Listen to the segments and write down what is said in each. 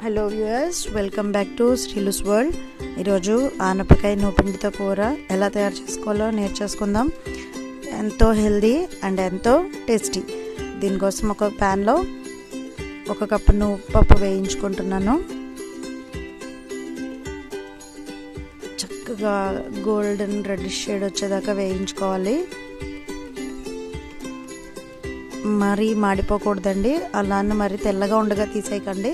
Hello viewers, welcome back to Sreelu's world. ఈరోజు ఆనపకాయ నూపిండితో కూర ఎలా తయారు చేసుకోవాలో నేర్చేసుకుందాం. ఎంతో హెల్దీ అండ్ ఎంతో టేస్టీ. దీనికోసం ఒక ప్యాన్లో 1 కప్పు పప్పు వేయించుకుంటున్నాను. చక్కగా గోల్డెన్ రెడ్డిష్ షేడ్ వచ్చేదాకా వేయించుకోవాలి. మరీ మాడిపోకూడదండి, అలానే మరి తెల్లగా ఉండగా తీసేయకండి,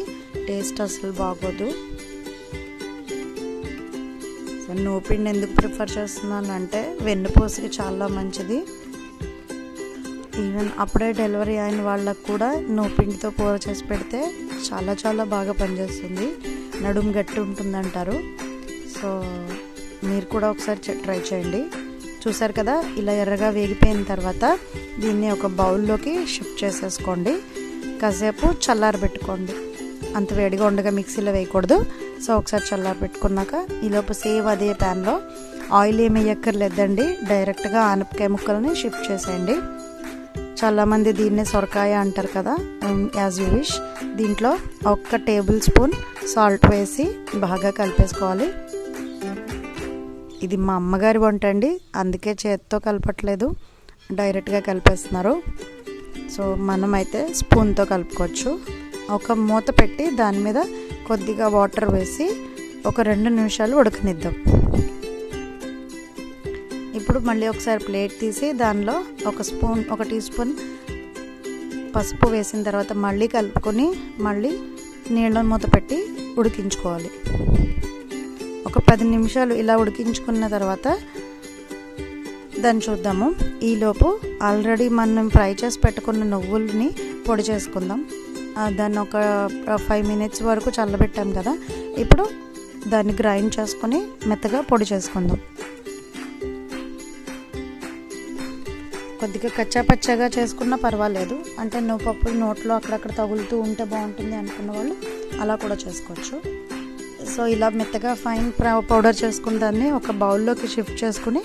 టేస్ట్ అసలు బాగోదు. సో నూపిండి ఎందుకు ప్రిఫర్ చేస్తున్నాను అంటే వెన్నుపూసకి చాలా మంచిది. ఈవెన్ అప్పుడే డెలివరీ అయిన వాళ్ళకు కూడా నూపిండితో కూర చేసి పెడితే చాలా చాలా బాగా పనిచేస్తుంది. నడుము గట్టి ఉంటుందంటారు. సో మీరు కూడా ఒకసారి ట్రై చేయండి. చూసారు కదా, ఇలా ఎర్రగా వేగిపోయిన తర్వాత దీన్ని ఒక బౌల్లోకి షిఫ్ట్ చేసేసుకోండి. కాసేపు చల్లారబెట్టుకోండి. అంత వేడిగా ఉండగా మిక్సీలో వేయకూడదు. సో ఒకసారి చల్లారబెట్టుకున్నాక ఈలోపు సేమ్ అదే ప్యాన్లో ఆయిల్ ఏమి వేయక్కర్లేదండి, డైరెక్ట్గా ఆనపకాయ ముక్కలని షిఫ్ట్ చేసేయండి. చాలామంది దీన్ని సొరకాయ అంటారు కదా, యాజ్ యూ విష్. దీంట్లో 1 టేబుల్ స్పూన్ సాల్ట్ వేసి బాగా కలిపేసుకోవాలి. ఇది మా అమ్మగారి వంట అండి, అందుకే చేతితో కలపట్లేదు, డైరెక్ట్గా కలిపేస్తున్నారు. సో మనమైతే స్పూన్తో కలుపుకోవచ్చు. ఒక మూత పెట్టి దాని మీద కొద్దిగా వాటర్ వేసి ఒక 2 నిమిషాలు ఉడకనిద్దాం. ఇప్పుడు మళ్ళీ ఒకసారి ప్లేట్ తీసి దానిలో 1 టీ స్పూన్ పసుపు వేసిన తర్వాత మళ్ళీ కలుపుకొని మళ్ళీ నీళ్ళ మూత పెట్టి ఉడికించుకోవాలి. ఒక 10 నిమిషాలు ఇలా ఉడికించుకున్న తర్వాత దాన్ని చూద్దాము. ఈలోపు ఆల్రెడీ మనం ఫ్రై చేసి పెట్టుకున్న నువ్వుల్ని పొడి చేసుకుందాం. దాన్ని ఒక 5 మినిట్స్ వరకు చల్లబెట్టాం కదా, ఇప్పుడు దాన్ని గ్రైండ్ చేసుకొని మెత్తగా పొడి చేసుకుందాం. కొద్దిగా కచ్చాపచ్చాగా చేసుకున్నా పర్వాలేదు, అంటే నువ్వుపప్పు నోట్లో అక్కడక్కడ తగులుతూ ఉంటే బాగుంటుంది అనుకున్న వాళ్ళు అలా కూడా చేసుకోవచ్చు. సో ఇలా మెత్తగా ఫైన్ పౌడర్ చేసుకున్న దాన్ని ఒక బౌల్లోకి షిఫ్ట్ చేసుకుని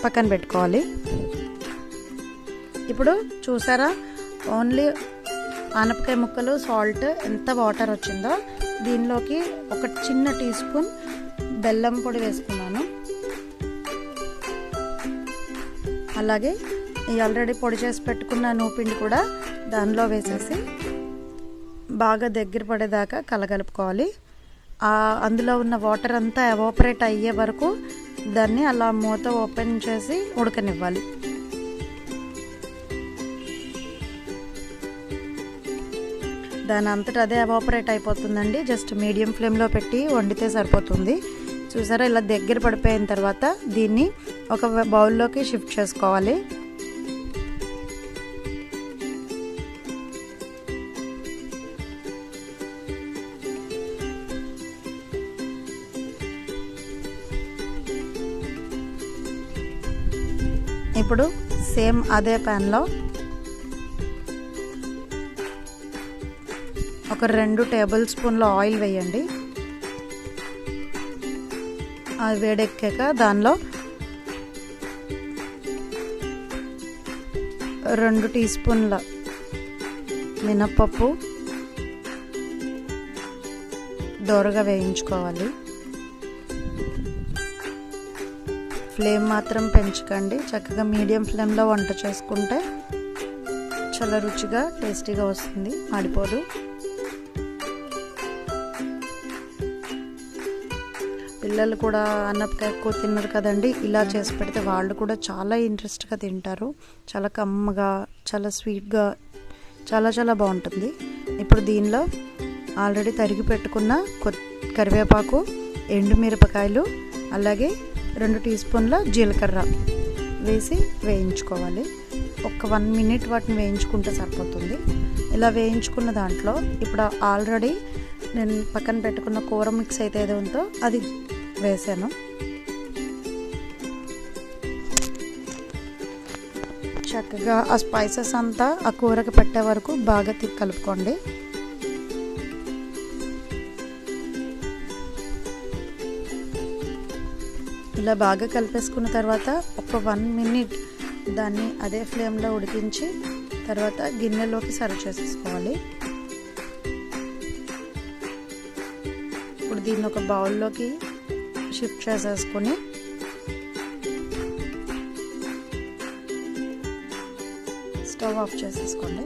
పక్కన పెట్టుకోవాలి. ఇప్పుడు చూసారా, ఓన్లీ ఆనపకాయ ముక్కలు, సాల్ట్, ఎంత వాటర్ వచ్చిందో దీనిలోకి 1 చిన్న టీ స్పూన్ బెల్లం పొడి వేసుకున్నాను. అలాగే ఈ ఆల్రెడీ పొడి చేసి పెట్టుకున్న నూపిండి కూడా దానిలో వేసేసి బాగా దగ్గర పడేదాకా కలగలుపుకోవాలి. అందులో ఉన్న వాటర్ అంతా ఎవాపరేట్ అయ్యే వరకు దాన్ని అలా మూత ఓపెన్ చేసి ఉడకనివ్వాలి. దాని అంతటా అదే ఎవాపరేట్ అయిపోతుందండి. జస్ట్ మీడియం ఫ్లేమ్లో పెట్టి వండితే సరిపోతుంది. చూసారా, ఇలా దగ్గర పడిపోయిన తర్వాత దీన్ని ఒక బౌల్లోకి షిఫ్ట్ చేసుకోవాలి. ఇప్పుడు సేమ్ అదే ప్యాన్లో ఒక 2 టేబుల్ స్పూన్ల ఆయిల్ వేయండి. అది వేడెక్కాక దానిలో 2 టీ స్పూన్ల మినప్పప్పు దోరగా వేయించుకోవాలి. ఫ్లేమ్ మాత్రం పెంచకండి, చక్కగా మీడియం ఫ్లేమ్లో వంట చేసుకుంటే చాలా రుచిగా టేస్టీగా వస్తుంది, మాడిపోదు. పిల్లలు కూడా ఆనపకాయ ఎక్కువ తిన్నారు కదండి, ఇలా చేసి పెడితే వాళ్ళు కూడా చాలా ఇంట్రెస్ట్గా తింటారు. చాలా కమ్మగా, చాలా స్వీట్గా, చాలా చాలా బాగుంటుంది. ఇప్పుడు దీనిలో ఆల్రెడీ తరిగి పెట్టుకున్న కరివేపాకు, ఎండుమిరపకాయలు, అలాగే 2 టీ స్పూన్ల జీలకర్ర వేసి వేయించుకోవాలి. ఒక 1 మినిట్ వాటిని వేయించుకుంటే సరిపోతుంది. ఇలా వేయించుకున్న దాంట్లో ఇప్పుడు ఆల్రెడీ నేను పక్కన పెట్టుకున్న కూర మిక్స్ అయితే ఏదో ఉందో అది వేసాను. చక్కగా ఆ స్పైసెస్ అంతా ఆ కూరకి పెట్టే వరకు బాగా కలుపుకోండి. ఇలా బాగా కలిపేసుకున్న తర్వాత ఒక 1 మినిట్ దాన్ని అదే ఫ్లేమ్లో ఉడికించి తర్వాత గిన్నెలోకి సర్వ్ చేసేసుకోవాలి. ఇప్పుడు దీన్ని ఒక బౌల్లోకి షిఫ్ట్ చేసేసుకొని స్టవ్ ఆఫ్ చేసేసుకోండి.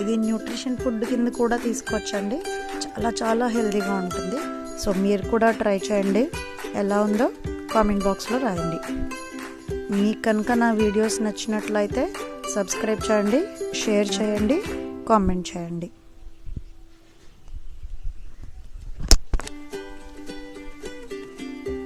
ఇది న్యూట్రిషన్ ఫుడ్ కింద కూడా తీసుకోవచ్చండి. చాలా చాలా హెల్తీగా ఉంటుంది. సో మీరు కూడా ట్రై చేయండి. ఎలా ఉందో కామెంట్ బాక్స్లో రాయండి. మీకు కనుక నా వీడియోస్ నచ్చినట్లయితే సబ్స్క్రైబ్ చేయండి, షేర్ చేయండి, కామెంట్ చేయండి.